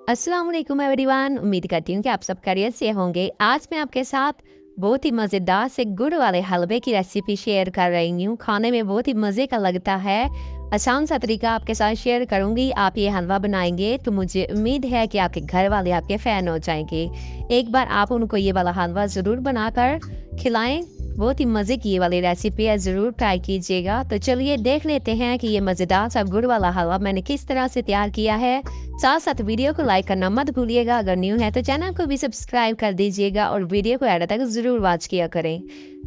अस्सलाम वालेकुम एवरीवन। उम्मीद करती हूँ कि आप सब खैरियत से होंगे। आज मैं आपके साथ बहुत ही मज़ेदार से गुड़ वाले हलवे की रेसिपी शेयर कर रही हूँ। खाने में बहुत ही मज़े का लगता है। आसान सा तरीका आपके साथ शेयर करूँगी। आप ये हलवा बनाएंगे तो मुझे उम्मीद है कि आपके घर वाले आपके फ़ैन हो जाएंगे। एक बार आप उनको ये वाला हलवा ज़रूर बनाकर खिलाएं। बहुत ही मज़े की ये वाली रेसिपी है, ज़रूर ट्राई कीजिएगा। तो चलिए देख लेते हैं कि ये मज़ेदार सा गुड़ वाला हलवा मैंने किस तरह से तैयार किया है। साथ साथ वीडियो को लाइक करना मत भूलिएगा। अगर न्यू है तो चैनल को भी सब्सक्राइब कर दीजिएगा और वीडियो को एंड तक ज़रूर वॉच किया करें।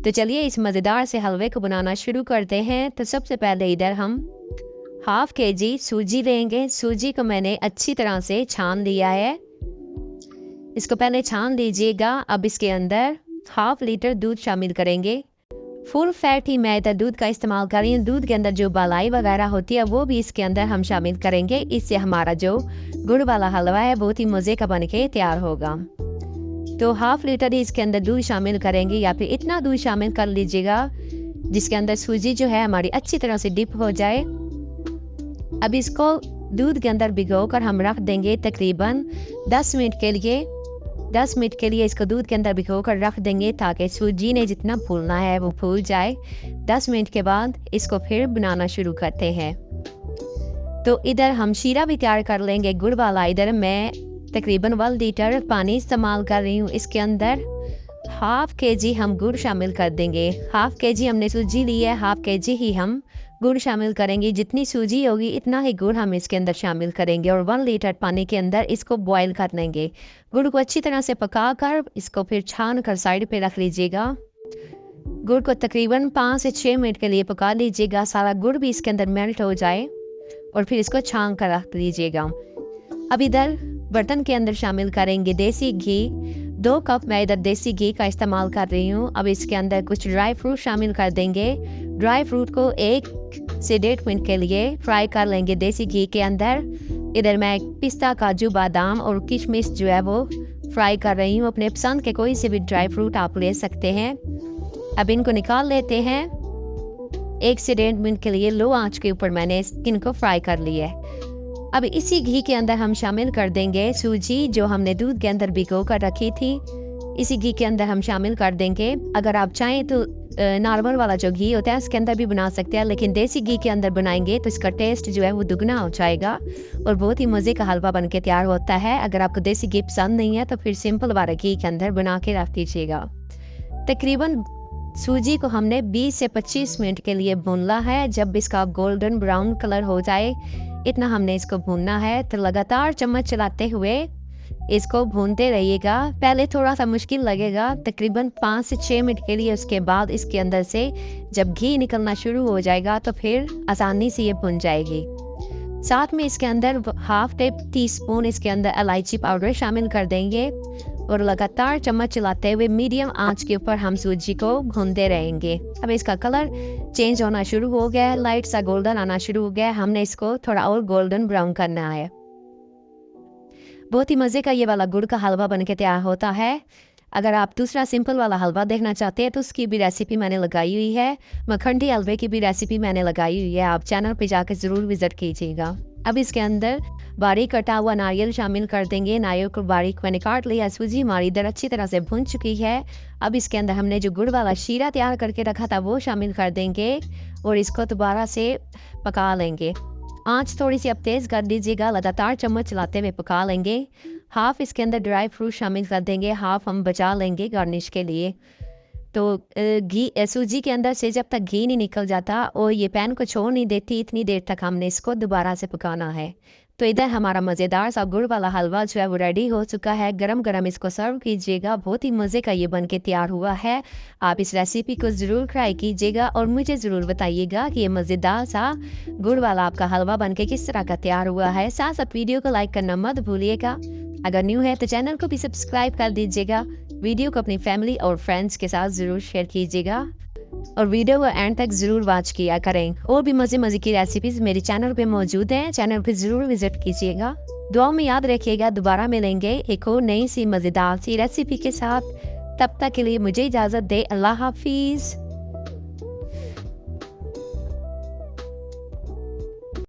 तो चलिए इस मज़ेदार से हलवे को बनाना शुरू करते हैं। तो सबसे पहले इधर हम हाफ के जी सूजी लेंगे। सूजी को मैंने अच्छी तरह से छान लिया है। इसको पहले छान लीजिएगा। अब इसके अंदर हाफ लीटर दूध शामिल करेंगे। फुल फैट ही मैं इधर दूध का इस्तेमाल कर रही हूँ। दूध के अंदर जो मलाई वगैरह होती है वो भी इसके अंदर हम शामिल करेंगे। इससे हमारा जो गुड़ वाला हलवा है बहुत ही मज़े का बन के तैयार होगा। तो हाफ लीटर ही इसके अंदर दूध शामिल करेंगे या फिर इतना दूध शामिल कर लीजिएगा जिसके अंदर सूजी जो है हमारी अच्छी तरह से डिप हो जाए। अब इसको दूध के अंदर भिगो कर हम रख देंगे तकरीबन 10 मिनट के लिए। 10 मिनट के लिए इसको दूध के अंदर भिगो कर रख देंगे ताकि सूजी ने जितना फूलना है वो फूल जाए। 10 मिनट के बाद इसको फिर बनाना शुरू करते हैं। तो इधर हम शीरा भी तैयार कर लेंगे गुड़ वाला। इधर मैं तकरीबन 1 लीटर पानी इस्तेमाल कर रही हूँ। इसके अंदर हाफ के जी हम गुड़ शामिल कर देंगे। हाफ के जी हमने सूजी ली है, हाफ के जी ही हम गुड़ शामिल करेंगे। जितनी सूजी होगी इतना ही गुड़ हम इसके अंदर शामिल करेंगे और 1 लीटर पानी के अंदर इसको बॉईल कर लेंगे। गुड़ को अच्छी तरह से पका कर इसको फिर छान कर साइड पे रख लीजिएगा। गुड़ को तकरीबन 5 से 6 मिनट के लिए पका लीजिएगा। सारा गुड़ भी इसके अंदर मेल्ट हो जाए और फिर इसको छान कर रख लीजिएगा। अब इधर बर्तन के अंदर शामिल करेंगे देसी घी। 2 कप मैं इधर देसी घी का इस्तेमाल कर रही हूँ। अब इसके अंदर कुछ ड्राई फ्रूट शामिल कर देंगे। ड्राई फ्रूट को 1 से 1.5 मिनट के लिए फ्राई कर लेंगे देसी घी के अंदर। इधर मैं पिस्ता, काजू, बादाम और किशमिश जो है वो फ्राई कर रही हूँ। अपने पसंद के कोई से भी ड्राई फ्रूट आप ले सकते हैं। अब इनको निकाल लेते हैं। 1 से 1.5 मिनट के लिए लो आंच के ऊपर मैंने इनको फ्राई कर लिया है। अब इसी घी के अंदर हम शामिल कर देंगे सूजी जो हमने दूध के अंदर भिगो कर रखी थी। इसी घी के अंदर हम शामिल कर देंगे। अगर आप चाहें तो नॉर्मल वाला जो घी होता है उसके अंदर भी बना सकते हैं, लेकिन देसी घी के अंदर बनाएंगे तो इसका टेस्ट जो है वो दुगना हो जाएगा और बहुत ही मज़े का हलवा बन के तैयार होता है। अगर आपको देसी घी पसंद नहीं है तो फिर सिंपल वाला घी के अंदर बना के रख दीजिएगा। तकरीबन सूजी को हमने 20 से 25 मिनट के लिए भूनना है। जब इसका गोल्डन ब्राउन कलर हो जाए इतना हमने इसको भूनना है। तो लगातार चम्मच चलाते हुए इसको भूनते रहिएगा। पहले थोड़ा सा मुश्किल लगेगा, तकरीबन 5 से 6 मिनट के लिए। उसके बाद इसके अंदर से जब घी निकलना शुरू हो जाएगा तो फिर आसानी से ये भुन जाएगी। साथ में इसके अंदर हाफ टी स्पून इसके अंदर इलायची पाउडर शामिल कर देंगे और लगातार चम्मच चलाते हुए मीडियम आंच के ऊपर हम सूजी को भूनते रहेंगे। अब इसका कलर चेंज होना शुरू हो गया है, लाइट सा गोल्डन आना शुरू हो गया है। हमने इसको थोड़ा और गोल्डन ब्राउन करना है। बहुत ही मज़े का ये वाला गुड़ का हलवा बन के तैयार होता है। अगर आप दूसरा सिंपल वाला हलवा देखना चाहते हैं तो उसकी भी रेसिपी मैंने लगाई हुई है। मखंडी हलवे की भी रेसिपी मैंने लगाई हुई है, आप चैनल पे जाकर ज़रूर विज़िट कीजिएगा। अब इसके अंदर बारीक कटा हुआ नारियल शामिल कर देंगे। नारियल को बारीक मैंने काट लिया। सूजी हमारी इधर अच्छी तरह से भुन चुकी है। अब इसके अंदर हमने जो गुड़ वाला शीरा तैयार करके रखा था वो शामिल कर देंगे और इसको दोबारा से पका लेंगे। आंच थोड़ी सी अब तेज़ कर दीजिएगा। लगातार चम्मच चलाते हुए पका लेंगे। हाफ इसके अंदर ड्राई फ्रूट शामिल कर देंगे, हाफ हम बचा लेंगे गार्निश के लिए। तो सूजी के अंदर से जब तक घी नहीं निकल जाता और ये पैन को छोड़ नहीं देती इतनी देर तक हमने इसको दोबारा से पकाना है। तो इधर हमारा मज़ेदार सा गुड़ वाला हलवा जो है वो रेडी हो चुका है। गरम गरम इसको सर्व कीजिएगा। बहुत ही मज़े का ये बन के तैयार हुआ है। आप इस रेसिपी को ज़रूर ट्राई कीजिएगा और मुझे ज़रूर बताइएगा कि ये मज़ेदार सा गुड़ वाला आपका हलवा बन के किस तरह का तैयार हुआ है। साथ साथ वीडियो को लाइक करना मत भूलिएगा। अगर न्यू है तो चैनल को भी सब्सक्राइब कर दीजिएगा। वीडियो को अपनी फैमिली और फ्रेंड्स के साथ ज़रूर शेयर कीजिएगा और वीडियो को एंड तक ज़रूर वॉच किया करें। और भी मज़े मज़े की रेसिपीज़ मेरे चैनल पे मौजूद हैं, चैनल पे ज़रूर विज़िट कीजिएगा। दुआ में याद रखिएगा। दोबारा मिलेंगे एक और नई सी मज़ेदार सी रेसिपी के साथ। तब तक के लिए मुझे इजाज़त दे। अल्लाह हाफिज़।